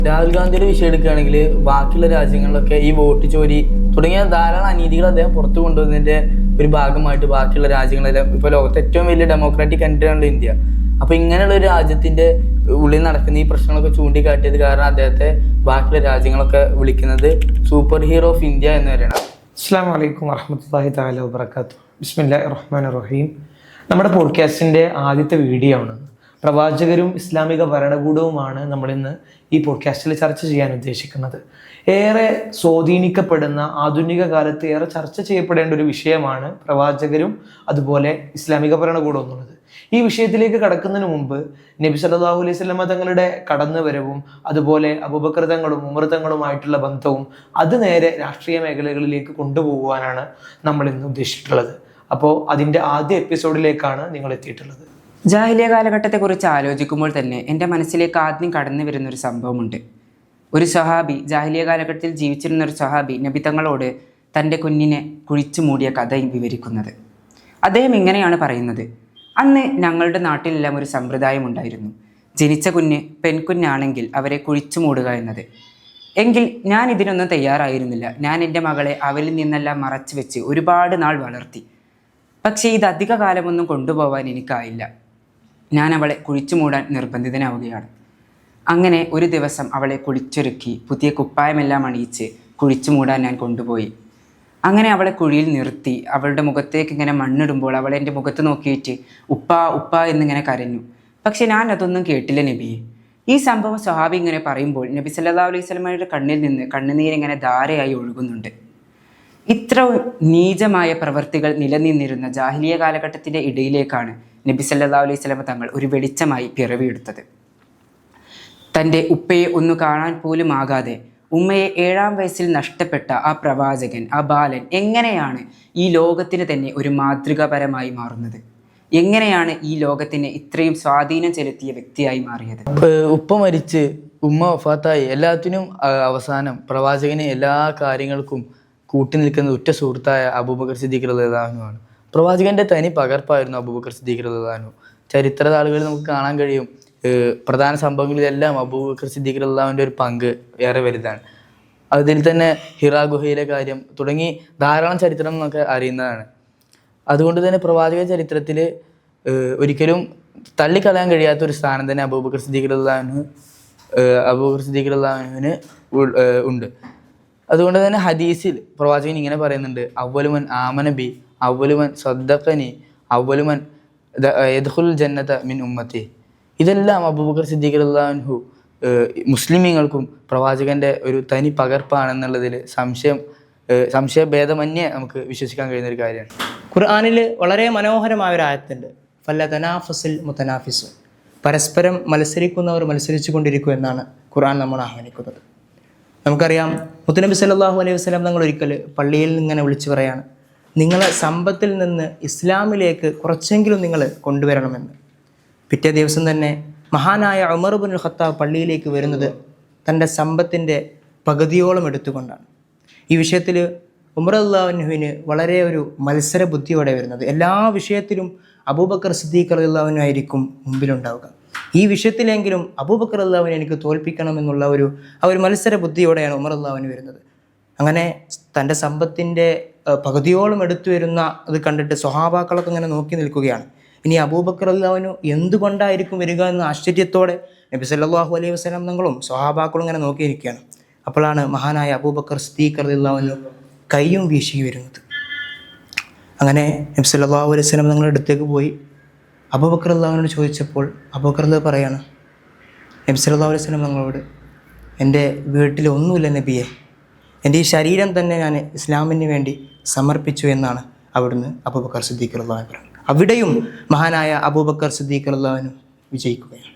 രാഹുൽ ഗാന്ധിയുടെ വിഷയം എടുക്കുകയാണെങ്കിൽ ബാക്കിയുള്ള രാജ്യങ്ങളിലൊക്കെ ഈ വോട്ട് ചോരി തുടങ്ങിയ ധാരാളം അനീതികൾ അദ്ദേഹം പുറത്തു കൊണ്ടുവന്നതിന്റെ ഒരു ഭാഗമായിട്ട് ബാക്കിയുള്ള രാജ്യങ്ങളെല്ലാം ഇപ്പൊ ലോകത്തെ ഏറ്റവും വലിയ ഡെമോക്രാറ്റിക് കൺട്രിയാണല്ലോ ഇന്ത്യ. അപ്പൊ ഇങ്ങനെയുള്ള ഒരു രാജ്യത്തിന്റെ ഉള്ളിൽ നടക്കുന്ന ഈ പ്രശ്നങ്ങളൊക്കെ ചൂണ്ടിക്കാട്ടിയത് കാരണം അദ്ദേഹത്തെ ബാക്കിയുള്ള രാജ്യങ്ങളൊക്കെ വിളിക്കുന്നത് സൂപ്പർ ഹീറോ ഓഫ് ഇന്ത്യ എന്ന് പറയണം. അസ്സലാമു അലൈക്കും വറഹ്മത്തുള്ളാഹി തആല വബറകാതുഹു. ബിസ്മില്ലാഹിർ റഹ്മാനിർ റഹീം. നമ്മുടെ പോഡ്കാസ്റ്റിന്റെ ആദ്യത്തെ വീഡിയോ ആണ്. പ്രവാചകരും ഇസ്ലാമിക ഭരണകൂടവുമാണ് നമ്മളിന്ന് ഈ പോഡ്കാസ്റ്റിൽ ചർച്ച ചെയ്യാൻ ഉദ്ദേശിക്കുന്നത്. ഏറെ സ്വാധീനിക്കപ്പെടുന്ന ആധുനിക കാലത്ത് ഏറെ ചർച്ച ചെയ്യപ്പെടേണ്ട ഒരു വിഷയമാണ് പ്രവാചകരും അതുപോലെ ഇസ്ലാമിക ഭരണകൂടം എന്നുള്ളത്. ഈ വിഷയത്തിലേക്ക് കടക്കുന്നതിന് മുമ്പ് നബി സല്ലല്ലാഹു അലൈഹി വസല്ലമ തങ്ങളുടെ കടന്നുവരവും അതുപോലെ അബൂബക്കർ തങ്ങളും ഉമർ തങ്ങളുമായിട്ടുള്ള ബന്ധവും അത് നേരെ രാഷ്ട്രീയ മേഖലകളിലേക്ക് കൊണ്ടുപോകുവാനാണ് നമ്മൾ ഇന്ന് ഉദ്ദേശിച്ചിട്ടുള്ളത്. അപ്പോൾ അതിൻ്റെ ആദ്യ എപ്പിസോഡിലേക്കാണ് നിങ്ങൾ എത്തിയിട്ടുള്ളത്. ജാഹിലിയ കാലഘട്ടത്തെക്കുറിച്ച് ആലോചിക്കുമ്പോൾ തന്നെ എൻ്റെ മനസ്സിലേക്ക് ആദ്യം കടന്നു വരുന്നൊരു സംഭവമുണ്ട്. ഒരു സ്വഹാബി, ജാഹിലിയ കാലഘട്ടത്തിൽ ജീവിച്ചിരുന്ന ഒരു സ്വഹാബി നബി തങ്ങളോട് തൻ്റെ കുഞ്ഞിനെ കുഴിച്ചു മൂടിയ കഥ വിവരിക്കുന്നത്. അദ്ദേഹം ഇങ്ങനെയാണ് പറയുന്നത്: അന്ന് ഞങ്ങളുടെ നാട്ടിലെല്ലാം ഒരു സമ്പ്രദായം ഉണ്ടായിരുന്നു. ജനിച്ച കുഞ്ഞ് പെൺകുഞ്ഞാണെങ്കിൽ അവരെ കുഴിച്ചു മൂടുക എന്നത്. എങ്കിൽ ഞാൻ ഇതിനൊന്നും തയ്യാറായിരുന്നില്ല. ഞാൻ എൻ്റെ മകളെ അവരിൽ നിന്നെല്ലാം മറച്ചു വെച്ച് ഒരുപാട് നാൾ വളർത്തി. പക്ഷേ ഇത് അധിക കാലമൊന്നും കൊണ്ടുപോകാൻ എനിക്കായില്ല. ഞാൻ അവളെ കുഴിച്ചു മൂടാൻ നിർബന്ധിതനാവുകയാണ്. അങ്ങനെ ഒരു ദിവസം അവളെ കുളിച്ചൊരുക്കി പുതിയ കുപ്പായമെല്ലാം അണിയിച്ച് കുഴിച്ചു മൂടാൻ ഞാൻ കൊണ്ടുപോയി. അങ്ങനെ അവളെ കുഴിയിൽ നിർത്തി അവളുടെ മുഖത്തേക്ക് ഇങ്ങനെ മണ്ണിടുമ്പോൾ അവളെ എൻ്റെ മുഖത്ത് നോക്കിയിട്ട് ഉപ്പ ഉപ്പ എന്നിങ്ങനെ കരഞ്ഞു. പക്ഷെ ഞാൻ അതൊന്നും കേട്ടില്ല നബിയെ. ഈ സംഭവം സ്വഹാബി ഇങ്ങനെ പറയുമ്പോൾ നബി സല്ലല്ലാഹു അലൈഹി വസല്ലമയുടെ കണ്ണിൽ നിന്ന് കണ്ണുനീരിങ്ങനെ ധാരയായി ഒഴുകുന്നുണ്ട്. ഇത്ര നീചമായ പ്രവൃത്തികൾ നിലനിന്നിരുന്ന ജാഹിലിയ കാലഘട്ടത്തിൻ്റെ ഇടയിലേക്കാണ് നബി സല്ലല്ലാഹു അലൈഹി വസല്ലമ തങ്ങൾ ഒരു വെളിച്ചമായി പിറവിയെടുത്തത്. തൻ്റെ ഉപ്പയെ ഒന്ന് കാണാൻ പോലും ആകാതെ ഉമ്മയെ 7-ാം വയസ്സിൽ നഷ്ടപ്പെട്ട ആ പ്രവാചകൻ, ആ ബാലൻ എങ്ങനെയാണ് ഈ ലോകത്തിന് തന്നെ ഒരു മാതൃകാപരമായി മാറുന്നത്? എങ്ങനെയാണ് ഈ ലോകത്തിന് ഇത്രയും സ്വാധീനം ചെലുത്തിയ വ്യക്തിയായി മാറിയത്? ഉപ്പ മരിച്ച് ഉമ്മ വഫാത്തായി എല്ലാത്തിനും അവസാനം പ്രവാചകന് എല്ലാ കാര്യങ്ങൾക്കും കൂട്ടി നിൽക്കുന്ന ഉറ്റ സുഹൃത്തായ അബൂബക്കർ സിദ്ദീഖ് റളിയല്ലാഹു അൻഹു ആണ്. പ്രവാചകന്റെ തനി പകർപ്പായിരുന്നു അബൂബക്കർ സിദ്ദീഖ് റളിയല്ലാഹു അൻഹു. ചരിത്ര താളുകളിൽ നമുക്ക് കാണാൻ കഴിയും, പ്രധാന സംഭവങ്ങളിലെല്ലാം അബൂബക്കർ സിദ്ദീഖ് റളിയല്ലാഹു അൻഹുവിന്റെ ഒരു പങ്ക് ഏറെ വലുതാണ്. അതിൽ തന്നെ ഹിറാ ഗുഹയിലെ കാര്യം തുടങ്ങി ധാരാളം ചരിത്രം നമുക്ക് അറിയുന്നതാണ്. അതുകൊണ്ട് തന്നെ പ്രവാചക ചരിത്രത്തിൽ ഒരിക്കലും തള്ളിക്കളയാൻ കഴിയാത്തൊരു സ്ഥാനം തന്നെ അബൂബക്കർ സിദ്ദീഖ് റളിയല്ലാഹു അൻഹുവിന് ഉണ്ട്. അതുകൊണ്ട് തന്നെ ഹദീസിൽ പ്രവാചകൻ ഇങ്ങനെ പറയുന്നുണ്ട്: അവ്വലുമൻ ആമന ബി, അവ്വലുമൻ സദ്ദഖനി, അവ്വലുമൻ യദ്ഖുലുൽ ജന്നത മിൻ ഉമ്മത്തി. ഇതെല്ലാം അബൂബക്കർ സിദ്ദീഖ് റളിയല്ലാഹു അൻഹു മുസ്ലിമീങ്ങൾക്കും പ്രവാചകന്റെ ഒരു തനി പകർപ്പാണെന്നുള്ളതിൽ സംശയഭേദമന്യേ നമുക്ക് വിശ്വസിക്കാൻ കഴിയുന്ന ഒരു കാര്യമാണ്. ഖുർആനിൽ വളരെ മനോഹരമായ ഒരു ആയത്തുണ്ട്: ഫല്ല തനാഫസിൽ മുതനാഫിസു, പരസ്പരം മത്സരിക്കുന്നവർ മത്സരിച്ചു കൊണ്ടിരിക്കും എന്നാണ് ഖുർആൻ നമ്മൾ ആഹ്വാനിക്കുന്നത്. നമുക്കറിയാം, മുത്തുനബി സല്ലല്ലാഹു അലൈഹി വസല്ലം തങ്ങൾ ഒരിക്കൽ പള്ളിയിൽ ഇങ്ങനെ വിളിച്ചു പറയാണ്: നിങ്ങളെ സമ്പത്തിൽ നിന്ന് ഇസ്ലാമിലേക്ക് കുറച്ചെങ്കിലും നിങ്ങൾ കൊണ്ടുവരണമെന്ന്. പിറ്റേ ദിവസം തന്നെ മഹാനായ ഉമർ ഇബ്നുൽ ഖത്താബ് പള്ളിയിലേക്ക് വരുന്നത് തൻ്റെ സമ്പത്തിൻ്റെ പകുതിയോളം എടുത്തുകൊണ്ടാണ്. ഈ വിഷയത്തിൽ ഉമർ റളിയല്ലാഹു അൻഹുവിന് വളരെ ഒരു മത്സര ബുദ്ധിയോടെ വരുന്നത്. എല്ലാ വിഷയത്തിലും അബൂബക്കർ സിദ്ദീഖ് റളിയല്ലാഹു അൻഹു ആയിരിക്കും മുമ്പിലുണ്ടാവുക. ഈ വിഷയത്തിലെങ്കിലും അബൂബക്കർ റളിയല്ലാഹു അൻഹു എനിക്ക് തോൽപ്പിക്കണമെന്നുള്ള ഒരു മത്സര ബുദ്ധിയോടെയാണ് ഉമർ റളിയല്ലാഹു അൻഹു വരുന്നത്. അങ്ങനെ തൻ്റെ സമ്പത്തിൻ്റെ പകുതിയോളം എടുത്തു വരുന്ന അത് കണ്ടിട്ട് സ്വഹാബാക്കളൊക്കെ ഇങ്ങനെ നോക്കി നിൽക്കുകയാണ്. ഇനി അബൂബക്കർ റളിയല്ലാഹു അൻഹു എന്തുകൊണ്ടായിരിക്കും വരിക എന്ന ആശ്ചര്യത്തോടെ നബി സല്ലല്ലാഹു അലൈഹി വസല്ലം തങ്ങളും സ്വഹാബാക്കളും ഇങ്ങനെ നോക്കിയിരിക്കുകയാണ്. അപ്പോഴാണ് മഹാനായ അബൂബക്കർ സിദ്ദീഖ് റളിയല്ലാഹു അൻഹു കയ്യും വീശി വരുന്നത്. അങ്ങനെ നബി സല്ലല്ലാഹു അലൈഹി വസല്ലം തങ്ങളുടെ അടുത്തേക്ക് പോയി അബൂബക്കർ റളിയല്ലാഹു അൻഹു ചോദിച്ചപ്പോൾ അബൂബക്കർ റളിയല്ലാഹു പറയാണ് നബി സല്ലല്ലാഹു അലൈഹി വസല്ലം തങ്ങളോട്: എൻ്റെ വീട്ടിൽ ഒന്നുമില്ല നബിയെ, എൻ്റെ ഈ ശരീരം തന്നെ ഞാൻ ഇസ്ലാമിന് വേണ്ടി സമർപ്പിച്ചു എന്നാണ് അവിടുന്ന് അബൂബക്കർ സിദ്ദീഖ് റളിയല്ലാഹു അൻഹു. അവിടെയും മഹാനായ അബൂബക്കർ സിദ്ദീഖ് റളിയല്ലാഹു അൻഹു വിജയിക്കുകയാണ്.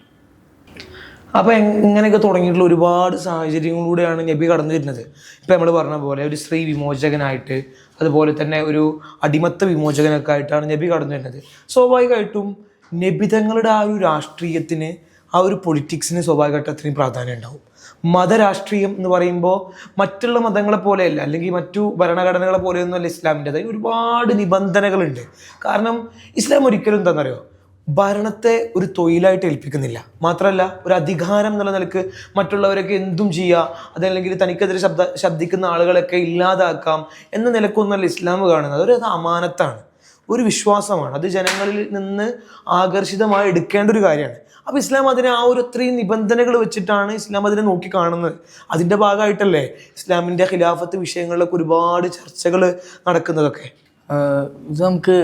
അപ്പോൾ ഇങ്ങനെയൊക്കെ തുടങ്ങിയിട്ടുള്ള ഒരുപാട് സാഹചര്യങ്ങളിലൂടെയാണ് നബി കടന്നു വരുന്നത്. ഇപ്പം നമ്മൾ പറഞ്ഞ പോലെ ഒരു സ്ത്രീ വിമോചകനായിട്ട്, അതുപോലെ തന്നെ ഒരു അടിമത്ത വിമോചകനൊക്കെ ആയിട്ടാണ് നബി കടന്നു വരുന്നത്. സ്വാഭാവികമായിട്ടും നബി തങ്ങളുടെ ആ ഒരു രാഷ്ട്രീയത്തിന്, ആ ഒരു പൊളിറ്റിക്സിന് സ്വാഭാവികമായിട്ട് അത്രയും പ്രാധാന്യം ഉണ്ടാവും. മതരാഷ്ട്രീയം എന്ന് പറയുമ്പോൾ മറ്റുള്ള മതങ്ങളെ പോലെയല്ല, അല്ലെങ്കിൽ മറ്റു ഭരണഘടനകളെ പോലെയൊന്നുമല്ല ഇസ്ലാമിൻ്റെ. അതായത് ഒരുപാട് നിബന്ധനകളുണ്ട്. കാരണം ഇസ്ലാം ഒരിക്കലും എന്താണെന്നറിയോ, ഭരണത്തെ ഒരു തൊഴിലായിട്ട് ഏൽപ്പിക്കുന്നില്ല. മാത്രമല്ല ഒരു അധികാരം എന്നുള്ള നിലക്ക് മറ്റുള്ളവരൊക്കെ എന്തും ചെയ്യുക, അതല്ലെങ്കിൽ തനിക്കെതിരെ ശബ്ദിക്കുന്ന ആളുകളൊക്കെ ഇല്ലാതാക്കാം എന്ന നിലക്കൊന്നല്ല ഇസ്ലാം കാണുന്നത്. അതൊരു അമാനത്താണ്, ഒരു വിശ്വാസമാണ്. അത് ജനങ്ങളിൽ നിന്ന് ആകർഷിതമായി എടുക്കേണ്ട ഒരു കാര്യമാണ്. അപ്പോൾ ഇസ്ലാം അതിനെ ആ ഒരു അത്രയും നിബന്ധനകൾ വെച്ചിട്ടാണ് ഇസ്ലാം അതിനെ നോക്കി കാണുന്നത്. അതിൻ്റെ ഭാഗമായിട്ടല്ലേ ഇസ്ലാമിൻ്റെ ഖിലാഫത്ത് വിഷയങ്ങളിലൊക്കെ ഒരുപാട് ചർച്ചകൾ നടക്കുന്നതൊക്കെ. ഇത് നമുക്ക്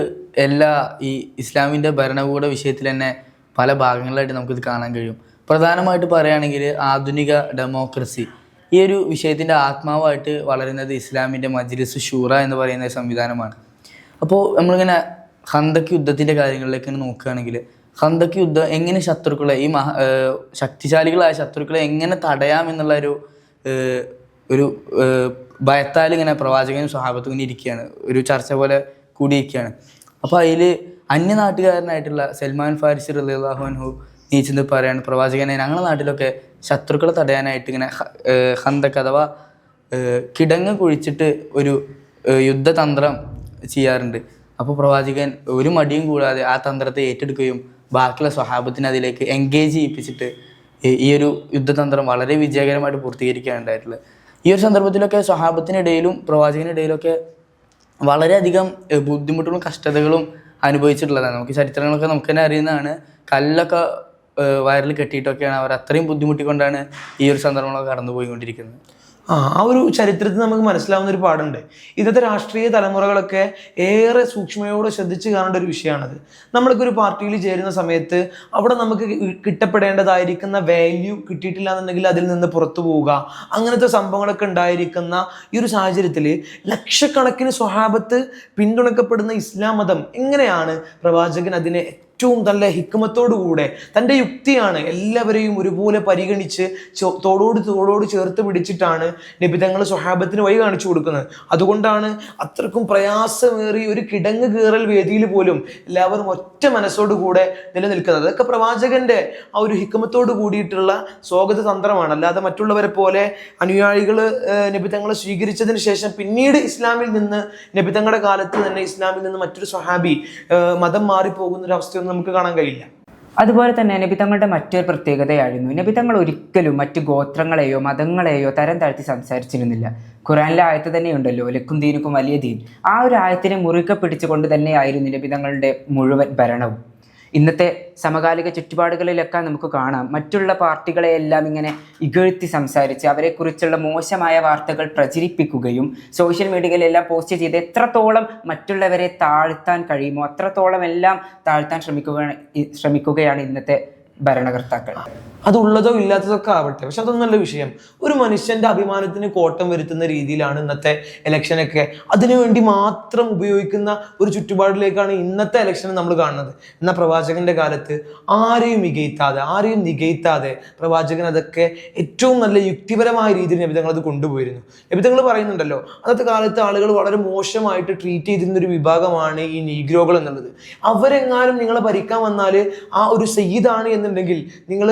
ഈ ഇസ്ലാമിൻ്റെ ഭരണകൂട വിഷയത്തിൽ തന്നെ പല ഭാഗങ്ങളിലായിട്ട് നമുക്കിത് കാണാൻ കഴിയും. പ്രധാനമായിട്ട് പറയുകയാണെങ്കിൽ ആധുനിക ഡെമോക്രസി ഈ ഒരു വിഷയത്തിൻ്റെ ആത്മാവായിട്ട് വളരുന്നത് ഇസ്ലാമിൻ്റെ മജ്ലിസ് ഷൂറ എന്ന് പറയുന്ന സംവിധാനമാണ്. അപ്പോൾ നമ്മളിങ്ങനെ ഖന്തക്ക് യുദ്ധത്തിൻ്റെ കാര്യങ്ങളിലേക്ക് നോക്കുകയാണെങ്കിൽ ഖന്തക്ക് യുദ്ധം എങ്ങനെ ശത്രുക്കളെ ശക്തിശാലികളായ ശത്രുക്കളെ എങ്ങനെ തടയാം എന്നുള്ള ഒരു ഭയത്താൽ ഇങ്ങനെ പ്രവാചകനും സ്വഹാബത്തും ഇങ്ങനെ ഇരിക്കുകയാണ്, ഒരു ചർച്ച പോലെ കൂടിയിരിക്കുകയാണ്. അപ്പോൾ അതിൽ അന്യനാട്ടുകാരനായിട്ടുള്ള സൽമാൻ ഫാരിസി റളിയല്ലാഹു അൻഹു നീച്ചെന്ന് പറയാണ്, പ്രവാചകനെ ഞങ്ങളുടെ നാട്ടിലൊക്കെ ശത്രുക്കളെ തടയാനായിട്ട് ഇങ്ങനെ ഖന്തക്ക് അഥവാ കിടങ്ങ് കുഴിച്ചിട്ട് ഒരു യുദ്ധതന്ത്രം ചെയ്യാറുണ്ട്. അപ്പോൾ പ്രവാചകൻ ഒരു മടിയും കൂടാതെ ആ തന്ത്രത്തെ ഏറ്റെടുക്കുകയും ബാക്കിയുള്ള സ്വഹാബത്തിനെ അതിലേക്ക് എൻഗേജ് ചെയ്യിപ്പിച്ചിട്ട് ഈ ഒരു യുദ്ധതന്ത്രം വളരെ വിജയകരമായിട്ട് പൂർത്തീകരിക്കുകയാണ് ഉണ്ടായിട്ടുള്ളത്. ഈ ഒരു സന്ദർഭത്തിലൊക്കെ സ്വഹാബത്തിനിടയിലും പ്രവാചകനിടയിലൊക്കെ വളരെയധികം ബുദ്ധിമുട്ടുകളും കഷ്ടതകളും അനുഭവിച്ചിട്ടുള്ളതാണ്. നമുക്ക് ചരിത്രങ്ങളൊക്കെ നമുക്ക് തന്നെ അറിയുന്നതാണ്. കല്ലൊക്കെ വയറിൽ കെട്ടിയിട്ടൊക്കെയാണ് അവർ അത്രയും ബുദ്ധിമുട്ടിക്കൊണ്ടാണ് ഈ ഒരു സന്ദർഭങ്ങളൊക്കെ കടന്നു പോയിക്കൊണ്ടിരിക്കുന്നത്. ആ ഒരു ചരിത്രത്തിൽ നമുക്ക് മനസ്സിലാവുന്ന ഒരു പാടുണ്ട്. ഇന്നത്തെ രാഷ്ട്രീയ തലമുറകളൊക്കെ ഏറെ സൂക്ഷ്മയോടെ ശ്രദ്ധിച്ച് കാണേണ്ട ഒരു വിഷയമാണത്. നമ്മൾക്ക് ഒരു പാർട്ടിയിൽ ചേരുന്ന സമയത്ത് അവിടെ നമുക്ക് കിട്ടപ്പെടേണ്ടതായിരിക്കുന്ന വാല്യൂ കിട്ടിയിട്ടില്ല എന്നുണ്ടെങ്കിൽ അതിൽ നിന്ന് പുറത്തു പോവുക, അങ്ങനത്തെ സംഭവങ്ങളൊക്കെ ഉണ്ടായിരിക്കുന്ന ഈ ഒരു സാഹചര്യത്തിൽ ലക്ഷക്കണക്കിന് സ്വഹാബത്ത് പിന്തുണക്കപ്പെടുന്ന ഇസ്ലാം മതം എങ്ങനെയാണ് പ്രവാചകൻ അതിനെ ഏറ്റവും നല്ല ഹിക്മത്തോടുകൂടെ തൻ്റെ യുക്തിയാണ് എല്ലാവരെയും ഒരുപോലെ പരിഗണിച്ച് തോടോട് ചേർത്ത് പിടിച്ചിട്ടാണ് നബി തങ്ങൾ സ്വഹാബത്തിന് വഴി കാണിച്ചു കൊടുക്കുന്നത്. അതുകൊണ്ടാണ് അത്രക്കും പ്രയാസമേറിയ ഒരു കിടങ്ങ് കീറൽ വേദിയിൽ പോലും എല്ലാവരും ഒറ്റ മനസ്സോടുകൂടെ നിലനിൽക്കുന്നത്. അതൊക്കെ പ്രവാചകന്റെ ആ ഒരു ഹിക്മത്തോട് കൂടിയിട്ടുള്ള സ്വാഗത തന്ത്രമാണ്. അല്ലാതെ മറ്റുള്ളവരെ പോലെ അനുയായികൾ നബി തങ്ങളെ സ്വീകരിച്ചതിന് ശേഷം പിന്നീട് ഇസ്ലാമിൽ നിന്ന് നബി തങ്ങളുടെ കാലത്ത് തന്നെ ഇസ്ലാമിൽ നിന്ന് മറ്റൊരു സ്വഹാബി മതം മാറിപ്പോകുന്ന ഒരു അവസ്ഥയൊന്നും നമുക്ക് കാണാൻ കഴിയില്ല. അതുപോലെ തന്നെ നബിതങ്ങളുടെ മറ്റൊരു പ്രത്യേകതയായിരുന്നു, നബിതങ്ങൾ ഒരിക്കലും മറ്റു ഗോത്രങ്ങളെയോ മതങ്ങളെയോ തരം താഴ്ത്തി സംസാരിച്ചിരുന്നില്ല. ഖുറാനിലെ ആയത്ത് തന്നെയുണ്ടല്ലോ, ലക്കും ദീനുക്കും വലിയ ദീൻ. ആ ഒരു ആയത്തിനെ മുറുകെ പിടിച്ചുകൊണ്ട് തന്നെയായിരുന്നു നബിതങ്ങളുടെ മുഴുവൻ ഭരണവും. ഇന്നത്തെ സമകാലിക ചുറ്റുപാടുകളിലൊക്കെ നമുക്ക് കാണാം, മറ്റുള്ള പാർട്ടികളെയെല്ലാം ഇങ്ങനെ ഇകഴ്ത്തി സംസാരിച്ച് അവരെക്കുറിച്ചുള്ള മോശമായ വാർത്തകൾ പ്രചരിപ്പിക്കുകയും സോഷ്യൽ മീഡിയയിലെല്ലാം പോസ്റ്റ് ചെയ്ത് എത്രത്തോളം മറ്റുള്ളവരെ താഴ്ത്താൻ കഴിയുമോ അത്രത്തോളം എല്ലാം താഴ്ത്താൻ ശ്രമിക്കുകയാണ് ഇന്നത്തെ ഭരണകർത്താക്കൾ. അതുള്ളതോ ഇല്ലാത്തതൊക്കെ ആവട്ടെ, പക്ഷെ അതൊന്നല്ല വിഷയം. ഒരു മനുഷ്യന്റെ അഭിമാനത്തിന് കോട്ടം വരുത്തുന്ന രീതിയിലാണ് ഇന്നത്തെ ഇലക്ഷനൊക്കെ. അതിനുവേണ്ടി മാത്രം ഉപയോഗിക്കുന്ന ഒരു ചുറ്റുപാടിലേക്കാണ് ഇന്നത്തെ ഇലക്ഷൻ നമ്മൾ കാണുന്നത്. എന്നാൽ പ്രവാചകന്റെ കാലത്ത് ആരെയും നികയ്ത്താതെ പ്രവാചകൻ അതൊക്കെ ഏറ്റവും നല്ല യുക്തിപരമായ രീതിയിൽ നബിതങ്ങൾ അത് കൊണ്ടുപോയിരുന്നു. നബിതങ്ങൾ പറയുന്നുണ്ടല്ലോ, അന്നത്തെ കാലത്ത് ആളുകൾ വളരെ മോശമായിട്ട് ട്രീറ്റ് ചെയ്തിരുന്ന ഒരു വിഭാഗമാണ് ഈ നീഗ്രോകൾ എന്നുള്ളത്. അവരെങ്ങാനും നിങ്ങളെ ഭരിക്കാൻ വന്നാൽ ആ ഒരു സയ്യിദാണ് എന്നുണ്ടെങ്കിൽ നിങ്ങൾ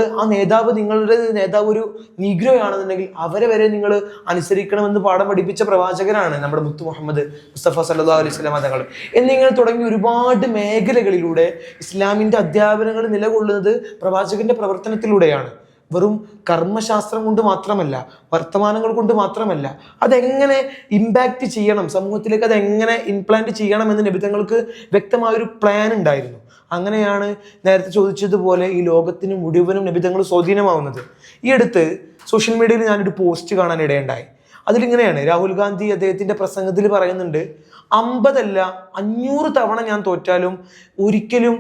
നിങ്ങളുടെ നേതാവ് ഒരു നീഗ്രോ ആണെന്നുണ്ടെങ്കിൽ അവരെ വരെ നിങ്ങൾ അനുസരിക്കണമെന്ന് പാഠം പഠിപ്പിച്ച പ്രവാചകനാണ് നമ്മുടെ മുത്തു മുഹമ്മദ് മുസ്തഫ സല്ലല്ലാഹു അലൈഹി വസല്ലം തങ്ങൾ. എന്നിങ്ങനെ തുടങ്ങി ഒരുപാട് മേഖലകളിലൂടെ ഇസ്ലാമിന്റെ അധ്യാപനങ്ങൾ നിലകൊള്ളുന്നത് പ്രവാചകന്റെ പ്രവർത്തനത്തിലൂടെയാണ്. വെറും കർമ്മശാസ്ത്രം കൊണ്ട് മാത്രമല്ല, വർത്തമാനങ്ങൾ കൊണ്ട് മാത്രമല്ല, അതെങ്ങനെ ഇമ്പാക്റ്റ് ചെയ്യണം, സമൂഹത്തിലേക്ക് അതെങ്ങനെ ഇംപ്ലാന്റ് ചെയ്യണം എന്ന് നബിതങ്ങൾക്ക് വ്യക്തമായൊരു പ്ലാൻ ഉണ്ടായിരുന്നു. അങ്ങനെയാണ് നേരത്തെ ചോദിച്ചതുപോലെ ഈ ലോകത്തിന് മുഴുവനും നബിതങ്ങൾ സ്വാധീനമാവുന്നത്. ഈ അടുത്ത് സോഷ്യൽ മീഡിയയിൽ ഞാനൊരു പോസ്റ്റ് കാണാൻ ഇടയുണ്ടായി. അതിലിങ്ങനെയാണ്, രാഹുൽ ഗാന്ധി അദ്ദേഹത്തിൻ്റെ പ്രസംഗത്തിൽ പറയുന്നുണ്ട്, 50 അല്ല 500 തവണ ഞാൻ തോറ്റാലും ഒരിക്കലും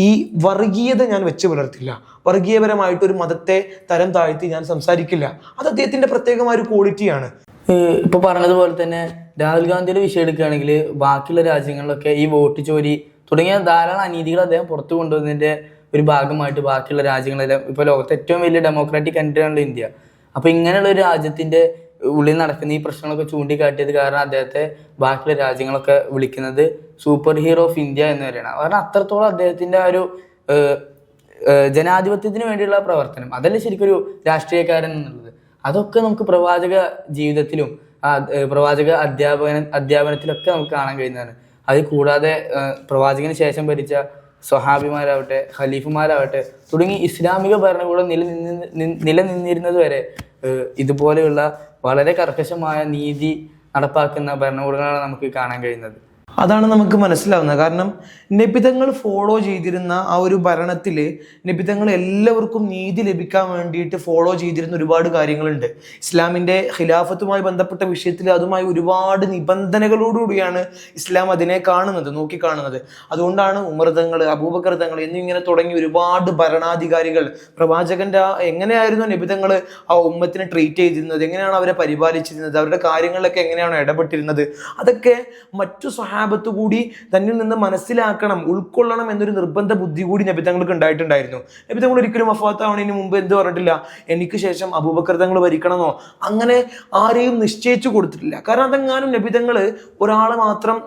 ഈ വർഗീയത ഞാൻ വെച്ച് പുലർത്തില്ല, വർഗീയപരമായിട്ടൊരു മതത്തെ തരം താഴ്ത്തി ഞാൻ സംസാരിക്കില്ല. അത് അദ്ദേഹത്തിൻ്റെ പ്രത്യേകമായ ഒരു ക്വാളിറ്റിയാണ്. ഇപ്പോൾ പറഞ്ഞതുപോലെ തന്നെ രാഹുൽ ഗാന്ധിയുടെ വിഷയം എടുക്കുകയാണെങ്കിൽ ബാക്കിയുള്ള രാജ്യങ്ങളിലൊക്കെ ഈ വോട്ട് ചോരി തുടങ്ങിയ ധാരാളം അനീതികൾ അദ്ദേഹം പുറത്തു കൊണ്ടുവന്നതിൻ്റെ ഒരു ഭാഗമായിട്ട് ബാക്കിയുള്ള രാജ്യങ്ങളെല്ലാം, ഇപ്പോൾ ലോകത്തെ ഏറ്റവും വലിയ ഡെമോക്രാറ്റിക് കൺട്രിയാണല്ലോ ഇന്ത്യ. അപ്പോൾ ഇങ്ങനെയുള്ള ഒരു രാജ്യത്തിൻ്റെ ഉള്ളിൽ നടക്കുന്ന ഈ പ്രശ്നങ്ങളൊക്കെ ചൂണ്ടിക്കാട്ടിയത് കാരണം അദ്ദേഹത്തെ ബാക്കിയുള്ള രാജ്യങ്ങളൊക്കെ വിളിക്കുന്നത് സൂപ്പർ ഹീറോ ഓഫ് ഇന്ത്യ എന്ന് വരെയാണ്. കാരണം അത്രത്തോളം അദ്ദേഹത്തിൻ്റെ ഒരു ജനാധിപത്യത്തിന് വേണ്ടിയുള്ള പ്രവർത്തനം, അതല്ലേ ശരിക്കും ഒരു രാഷ്ട്രീയക്കാരൻ എന്നുള്ളത്. അതൊക്കെ നമുക്ക് പ്രവാചക ജീവിതത്തിലും പ്രവാചക അധ്യാപനത്തിലൊക്കെ നമുക്ക് കാണാൻ കഴിയുന്നതാണ്. അത് കൂടാതെ പ്രവാചകന് ശേഷം ഭരിച്ച സ്വഹാബിമാരാവട്ടെ ഖലീഫുമാരാവട്ടെ തുടങ്ങി ഇസ്ലാമിക ഭരണകൂടം നിലനിന്നിരുന്നത് വരെ ഇതുപോലെയുള്ള വളരെ കർക്കശമായ നീതി നടപ്പാക്കുന്ന ഭരണകൂടങ്ങളാണ് നമുക്ക് കാണാൻ കഴിയുന്നത്. അതാണ് നമുക്ക് മനസ്സിലാവുന്നത്. കാരണം നബിതങ്ങൾ ഫോളോ ചെയ്തിരുന്ന ആ ഒരു ഭരണത്തിൽ നബിതങ്ങൾ എല്ലാവർക്കും നീതി ലഭിക്കാൻ വേണ്ടിയിട്ട് ഫോളോ ചെയ്തിരുന്ന ഒരുപാട് കാര്യങ്ങളുണ്ട്. ഇസ്ലാമിൻ്റെ ഖിലാഫത്തുമായി ബന്ധപ്പെട്ട വിഷയത്തിൽ അതുമായി ഒരുപാട് നിബന്ധനകളോടുകൂടിയാണ് ഇസ്ലാം അതിനെ നോക്കിക്കാണുന്നത്. അതുകൊണ്ടാണ് ഉമർ തങ്ങൾ, അബൂബക്കർ തങ്ങൾ എന്നിങ്ങനെ തുടങ്ങി ഒരുപാട് ഭരണാധികാരികൾ പ്രവാചകന്റെ എങ്ങനെയായിരുന്നു നബിതങ്ങൾ ആ ഉമ്മത്തിനെ ട്രീറ്റ് ചെയ്തിരുന്നത്, എങ്ങനെയാണ് അവരെ പരിപാലിച്ചിരുന്നത്, അവരുടെ കാര്യങ്ങളിലൊക്കെ എങ്ങനെയാണ് ഇടപെട്ടിരുന്നത്, അതൊക്കെ മറ്റു സ്വഹാബത്ത് കൂടി തന്നിൽ നിന്ന് മനസ്സിലാക്കണം, ഉൾക്കൊള്ളണം എന്നൊരു നിർബന്ധ ബുദ്ധി കൂടി നബിതങ്ങൾക്ക് ഉണ്ടായിട്ടുണ്ടായിരുന്നു. നബിതങ്ങൾ ഒരിക്കലും വഫാത്താവണതിന് മുമ്പ് എന്ത് പറഞ്ഞിട്ടില്ല, എനിക്ക് ശേഷം അബൂബക്കർ തങ്ങൾ ഭരിക്കണമെന്നോ അങ്ങനെ ആരെയും നിശ്ചയിച്ചു കൊടുത്തിട്ടില്ല. കാരണം അതെങ്ങാനും നബിതങ്ങൾ ഒരാളെ മാത്രം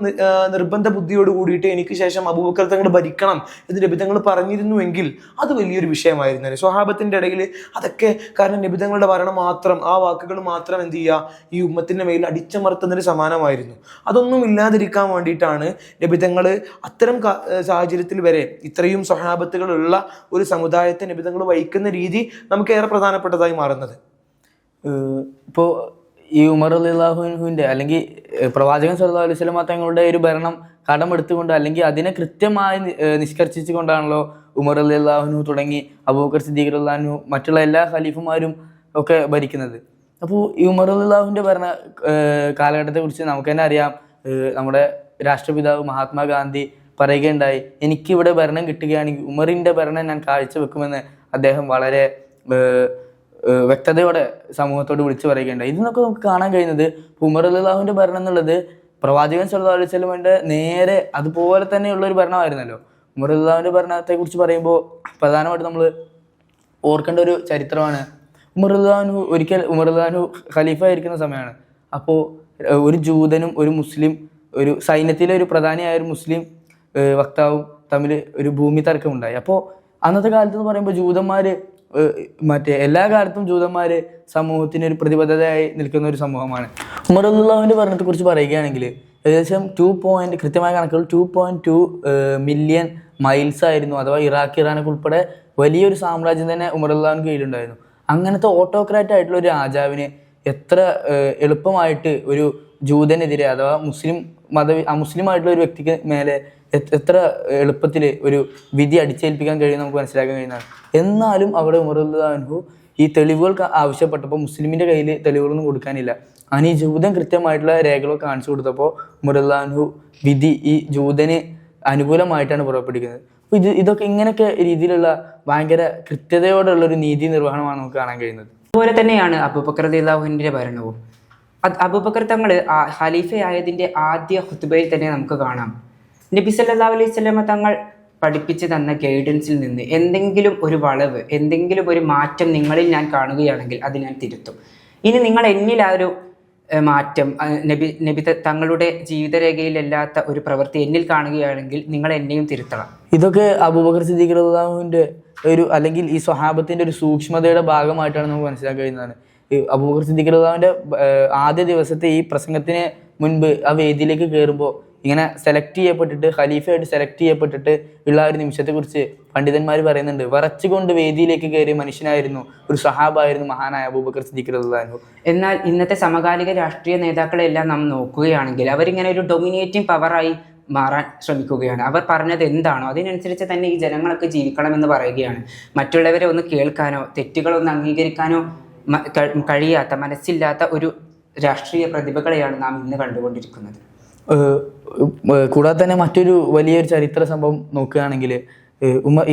നിർബന്ധ ബുദ്ധിയോട് കൂടിയിട്ട് എനിക്ക് ശേഷം അബൂബക്കർ തങ്ങൾ ഭരിക്കണം എന്ന് നബിതങ്ങൾ പറഞ്ഞിരുന്നുവെങ്കിൽ അത് വലിയൊരു വിഷയമായിരുന്നു സ്വഹാബത്തിന്റെ ഇടയിൽ. അതൊക്കെ കാരണം നബിതങ്ങളുടെ ഭരണം മാത്രം, ആ വാക്കുകൾ മാത്രം എന്ത് ചെയ്യുക, ഈ ഉമ്മത്തിന്റെ മേൽ അടിച്ചമർത്തുന്നതിന് സമാനമായിരുന്നു. അതൊന്നും ഇല്ലാതിരിക്കാൻ വേണ്ടിയിട്ടാണ് നബിതങ്ങൾ അത്തരം സാഹചര്യത്തിൽ വരെ ഇത്രയും സ്വഹാബത്തുകളുള്ള ഒരു സമുദായത്തെ നബിതങ്ങൾ വഹിക്കുന്ന രീതി നമുക്ക് ഏറെ പ്രധാനപ്പെട്ടതായി മാറുന്നത്. ഇപ്പോൾ ഈ ഉമർ റളിയല്ലാഹുവിൻ്റെ അല്ലെങ്കിൽ പ്രവാചകൻ സല്ലല്ലാഹു അലൈഹി വസല്ലം തങ്ങളുടെ ഒരു ഭരണം കടമെടുത്തുകൊണ്ട് അല്ലെങ്കിൽ അതിനെ കൃത്യമായി നിഷ്കർഷിച്ചു കൊണ്ടാണല്ലോ ഉമർ റളിയല്ലാഹു തുടങ്ങി അബൂബക്കർ സിദ്ദീഖ് റളിയല്ലാഹു മറ്റുള്ള എല്ലാ ഖലീഫുമാരും ഒക്കെ ഭരിക്കുന്നത്. അപ്പോൾ ഈ ഉമർ റളിയല്ലാഹുവിൻ്റെ ഭരണ കാലഘട്ടത്തെക്കുറിച്ച് നമുക്ക് തന്നെ അറിയാം. നമ്മുടെ രാഷ്ട്രപിതാവ് മഹാത്മാഗാന്ധി പറയുകയുണ്ടായി, എനിക്കിവിടെ ഭരണം കിട്ടുകയാണെങ്കിൽ ഉമറിൻ്റെ ഭരണം ഞാൻ കാഴ്ചവെക്കുമെന്ന് അദ്ദേഹം വളരെ വ്യക്തതയോടെ സമൂഹത്തോട് വിളിച്ചു പറയുകയുണ്ടായി. ഇതിനൊക്കെ നമുക്ക് കാണാൻ കഴിയുന്നത് ഉമർ റളിയല്ലാഹുവിൻ്റെ ഭരണം എന്നുള്ളത് പ്രവാചകൻ സല്ലല്ലാഹു അലൈഹി വസല്ലമയുടെ നേരെ അതുപോലെ തന്നെയുള്ള ഒരു ഭരണമായിരുന്നല്ലോ. ഉമർ റളിയല്ലാഹുവിൻ്റെ ഭരണത്തെക്കുറിച്ച് പറയുമ്പോൾ പ്രധാനമായിട്ട് നമ്മൾ ഓർക്കേണ്ട ഒരു ചരിത്രമാണ് ഉമർ റളിയല്ലാഹു ഖലീഫ ആയിരിക്കുന്ന സമയമാണ്. അപ്പോൾ ഒരു ജൂതനും ഒരു മുസ്ലിം, ഒരു സൈന്യത്തിലെ ഒരു പ്രധാനിയായ ഒരു മുസ്ലിം വക്താവും തമ്മിൽ ഒരു ഭൂമി തർക്കമുണ്ടായി. അപ്പോൾ അന്നത്തെ കാലത്ത് എന്ന് പറയുമ്പോൾ ജൂതന്മാർ എല്ലാ കാലത്തും ജൂതന്മാർ സമൂഹത്തിന് ഒരു പ്രതിബദ്ധതയായി നിൽക്കുന്ന ഒരു സമൂഹമാണ്. ഉമർ റളിയല്ലാഹുവിൻ്റെ ഭരണത്തെക്കുറിച്ച് പറയുകയാണെങ്കിൽ ഏകദേശം കൃത്യമായ കണക്കുകൾ 2.2 മില്യൺ മൈൽസ് ആയിരുന്നു. അഥവാ ഇറാനൊക്കെ ഉൾപ്പെടെ വലിയൊരു സാമ്രാജ്യം തന്നെ ഉമർ റളിയല്ലാഹുവിന് കീഴിലുണ്ടായിരുന്നു. അങ്ങനത്തെ ഓട്ടോക്രാറ്റ് ആയിട്ടുള്ള ഒരു രാജാവിന് എത്ര എളുപ്പമായിട്ട് ഒരു ജൂതനെതിരെ അഥവാ മുസ്ലിം ആയിട്ടുള്ള ഒരു വ്യക്തിക്ക് മേലെ എത്ര എളുപ്പത്തിൽ ഒരു വിധി അടിച്ചേൽപ്പിക്കാൻ കഴിയുമെന്ന് നമുക്ക് മനസ്സിലാക്കാൻ കഴിയുന്നതാണ്. എന്നാലും അവിടെ ഉമർ റളിയല്ലാഹു ഈ തെളിവുകൾ ആവശ്യപ്പെട്ടപ്പോൾ മുസ്ലിമിൻ്റെ കയ്യിൽ തെളിവുകളൊന്നും കൊടുക്കാനില്ല. അങ്ങനെ ഈ ജൂതൻ കൃത്യമായിട്ടുള്ള രേഖകളൊക്കെ കാണിച്ചു കൊടുത്തപ്പോൾ ഉമർ റളിയല്ലാഹു വിധി ഈ ജൂതന് അനുകൂലമായിട്ടാണ് പുറപ്പെടുവിക്കുന്നത്. അപ്പോൾ ഇതൊക്കെ ഇങ്ങനെയൊക്കെ രീതിയിലുള്ള ഭയങ്കര കൃത്യതയോടുള്ള ഒരു നീതി നിർവഹണമാണ് നമുക്ക് കാണാൻ കഴിയുന്നത്. അതുപോലെ തന്നെയാണ് അബൂബക്കർ റളിയല്ലാഹുവിൻ്റെ ഭരണവും. അബൂബക്കർ തങ്ങൾ ഖലീഫയായതിൻ്റെ ആദ്യ ഖുത്ബയിൽ തന്നെ നമുക്ക് കാണാം, നബി സല്ലല്ലാഹു അലൈഹി വസല്ലമ തങ്ങൾ പഠിപ്പിച്ചു തന്ന ഗൈഡൻസിൽ നിന്ന് എന്തെങ്കിലും ഒരു വളവ്, എന്തെങ്കിലും ഒരു മാറ്റം നിങ്ങളിൽ ഞാൻ കാണുകയാണെങ്കിൽ അത് ഞാൻ തിരുത്തും. ഇനി നിങ്ങൾ എന്നിൽ ആ ഒരു മാറ്റം നബി തങ്ങളുടെ ജീവിതരേഖയിലല്ലാത്ത ഒരു പ്രവൃത്തി എന്നിൽ കാണുകയാണെങ്കിൽ നിങ്ങൾ എന്നെയും തിരുത്തണം. ഇതൊക്കെ അബൂബക്കർ സിദ്ദീഖ് റളിയല്ലാഹുവിൻ്റെ അല്ലെങ്കിൽ ഈ സ്വഹാബത്തിൻ്റെ ഒരു സൂക്ഷ്മതയുടെ ഭാഗമായിട്ടാണ് നമുക്ക് മനസ്സിലാക്കാൻ കഴിയുന്നതാണ്. ഈ അബൂബക്കർ സിദ്ദീഖ് റളിയല്ലാഹുവിൻ്റെ ആദ്യ ദിവസത്തെ ഈ പ്രസംഗത്തിന് മുൻപ് ആ വേദിയിലേക്ക് കയറുമ്പോൾ ഇങ്ങനെ ഖലീഫയായിട്ട് സെലക്ട് ചെയ്യപ്പെട്ടിട്ട് ഉള്ള ഒരു നിമിഷത്തെക്കുറിച്ച് പണ്ഡിതന്മാർ പറയുന്നുണ്ട്, വരച്ചുകൊണ്ട് വേദിയിലേക്ക് കയറിയ മനുഷ്യനായിരുന്നു, ഒരു സഹാബായിരുന്നു മഹാനായ അബൂബക്കർ സിദ്ദീഖ് റളിയല്ലാഹു. എന്നാൽ ഇന്നത്തെ സമകാലിക രാഷ്ട്രീയ നേതാക്കളെല്ലാം നാം നോക്കുകയാണെങ്കിൽ അവരിങ്ങനെ ഒരു ഡൊമിനേറ്റിംഗ് പവറായി മാറാൻ ശ്രമിക്കുകയാണ്. അവർ പറഞ്ഞത് എന്താണോ അതിനനുസരിച്ച് തന്നെ ഈ ജനങ്ങളൊക്കെ ജീവിക്കണമെന്ന് പറയുകയാണ്. മറ്റുള്ളവരെ ഒന്ന് കേൾക്കാനോ തെറ്റുകളൊന്ന് അംഗീകരിക്കാനോ കഴിയാത്ത, മനസ്സില്ലാത്ത ഒരു രാഷ്ട്രീയ പ്രതിഭകളെയാണ് നാം ഇന്ന് കണ്ടുകൊണ്ടിരിക്കുന്നത്. കൂടാതെ തന്നെ മറ്റൊരു വലിയൊരു ചരിത്ര സംഭവം നോക്കുകയാണെങ്കിൽ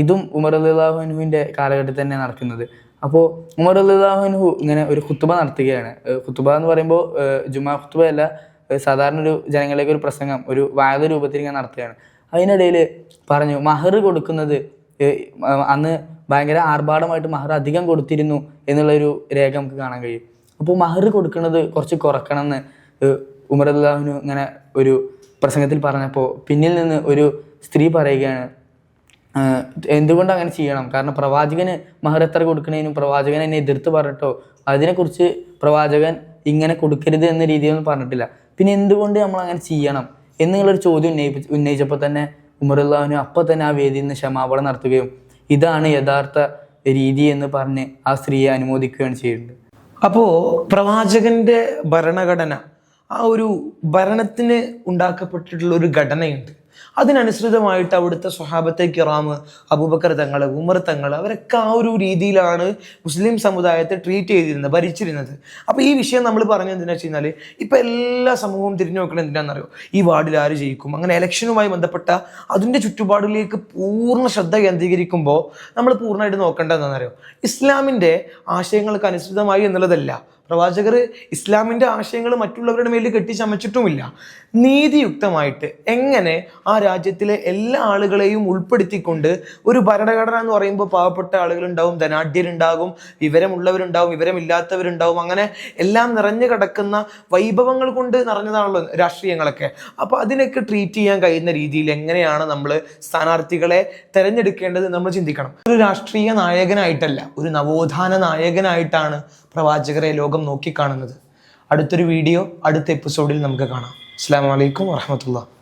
ഇതും ഉമർ റളിയല്ലാഹുവിൻ്റെ കാലഘട്ടത്തിൽ തന്നെ നടക്കുന്നത്. അപ്പോൾ ഉമർ റളിയല്ലാഹു ഇങ്ങനെ ഒരു ഖുത്ബ നടത്തുകയാണ്. ഖുത്ബ എന്ന് പറയുമ്പോൾ ജുമാ ഖുത്ബയല്ല, സാധാരണ ഒരു ജനങ്ങളിലേക്ക് ഒരു പ്രസംഗം, ഒരു വാദ രൂപത്തിൽ ഇങ്ങനെ നടത്തുകയാണ്. അതിനിടയിൽ പറഞ്ഞു, മഹർ കൊടുക്കുന്നത് അന്ന് ഭയങ്കര ആർഭാടമായിട്ട് മഹർ അധികം കൊടുത്തിരുന്നു എന്നുള്ളൊരു രേഖ നമുക്ക് കാണാൻ കഴിയും. അപ്പോൾ മഹർ കൊടുക്കുന്നത് കുറച്ച് കുറക്കണം എന്ന് ഉമർ റളിയല്ലാഹു ഇങ്ങനെ ഒരു പ്രസംഗത്തിൽ പറഞ്ഞപ്പോൾ പിന്നിൽ നിന്ന് ഒരു സ്ത്രീ പറയുകയാണ്, എന്തുകൊണ്ട് അങ്ങനെ ചെയ്യണം? കാരണം പ്രവാചകന് മഹർ എത്ര കൊടുക്കണേനും പ്രവാചകൻ എന്നെ എതിർത്ത് പറഞ്ഞിട്ടോ അതിനെക്കുറിച്ച് പ്രവാചകൻ ഇങ്ങനെ കൊടുക്കരുത് എന്ന രീതിയൊന്നും പറഞ്ഞിട്ടില്ല. പിന്നെ എന്തുകൊണ്ട് നമ്മൾ അങ്ങനെ ചെയ്യണം എന്നുള്ളൊരു ചോദ്യം ഉന്നയിച്ചപ്പോൾ തന്നെ ഉമറുല്ലാഹുവിന് അപ്പം തന്നെ ആ വേദിയിൽ നിന്ന് ക്ഷമാപണം നടത്തുകയും ഇതാണ് യഥാർത്ഥ രീതി എന്ന് പറഞ്ഞ് ആ സ്ത്രീയെ അനുമോദിക്കുകയാണ് ചെയ്യുന്നത്. അപ്പോൾ പ്രവാചകന്റെ ഭരണഘടന, ആ ഒരു ഭരണത്തിന് ഉണ്ടാക്കപ്പെട്ടിട്ടുള്ള ഒരു ഘടനയുണ്ട്. അതിനനുസൃതമായിട്ട് അവിടുത്തെ സ്വഹാബത്തെ കിറാമ്, അബൂബക്കർ തങ്ങൾ, ഉമർ തങ്ങൾ, അവരൊക്കെ ആ ഒരു രീതിയിലാണ് മുസ്ലിം സമുദായത്തെ ട്രീറ്റ് ചെയ്തിരുന്നത്, ഭരിച്ചിരുന്നത്. അപ്പോൾ ഈ വിഷയം നമ്മൾ പറഞ്ഞത് എന്തിനാ വെച്ച് കഴിഞ്ഞാൽ ഇപ്പം എല്ലാ സമൂഹവും തിരിഞ്ഞു നോക്കണം എന്തിനാണെന്നറിയോ, ഈ വാർഡിൽ ആര് ജയിക്കും, അങ്ങനെ ഇലക്ഷനുമായി ബന്ധപ്പെട്ട അതിൻ്റെ ചുറ്റുപാടിലേക്ക് പൂർണ്ണ ശ്രദ്ധ കേന്ദ്രീകരിക്കുമ്പോൾ നമ്മൾ പൂർണ്ണമായിട്ട് നോക്കേണ്ടത് എന്താണെന്നറിയോ, ഇസ്ലാമിൻ്റെ ആശയങ്ങൾക്ക് അനുസൃതമായി എന്നുള്ളതല്ല. പ്രവാചകർ ഇസ്ലാമിൻ്റെ ആശയങ്ങൾ മറ്റുള്ളവരുടെ മേലിൽ കെട്ടിച്ചമച്ചിട്ടുമില്ല. നീതിയുക്തമായിട്ട് എങ്ങനെ ആ രാജ്യത്തിലെ എല്ലാ ആളുകളെയും ഉൾപ്പെടുത്തിക്കൊണ്ട് ഒരു ഭരണഘടന എന്ന് പറയുമ്പോൾ പാവപ്പെട്ട ആളുകളുണ്ടാവും, ധനാഢ്യരുണ്ടാകും, വിവരമുള്ളവരുണ്ടാവും, വിവരമില്ലാത്തവരുണ്ടാവും, അങ്ങനെ എല്ലാം നിറഞ്ഞു കിടക്കുന്ന വൈഭവങ്ങൾ കൊണ്ട് നിറഞ്ഞതാണല്ലോ രാഷ്ട്രീയങ്ങളൊക്കെ. അപ്പോൾ അതിനൊക്കെ ട്രീറ്റ് ചെയ്യാൻ കഴിയുന്ന രീതിയിൽ എങ്ങനെയാണ് നമ്മൾ സ്ഥാനാർത്ഥികളെ തിരഞ്ഞെടുക്കേണ്ടത് നമ്മൾ ചിന്തിക്കണം. ഒരു രാഷ്ട്രീയ നായകനായിട്ടല്ല, ഒരു നവോത്ഥാന നായകനായിട്ടാണ് പ്രവാചകരെ ലോകം നോക്കിക്കാണുന്നത്. അടുത്തൊരു വീഡിയോ അടുത്ത എപ്പിസോഡിൽ നമുക്ക് കാണാം. അസ്സലാമു അലൈക്കും വറഹ്മത്തുള്ളാഹി.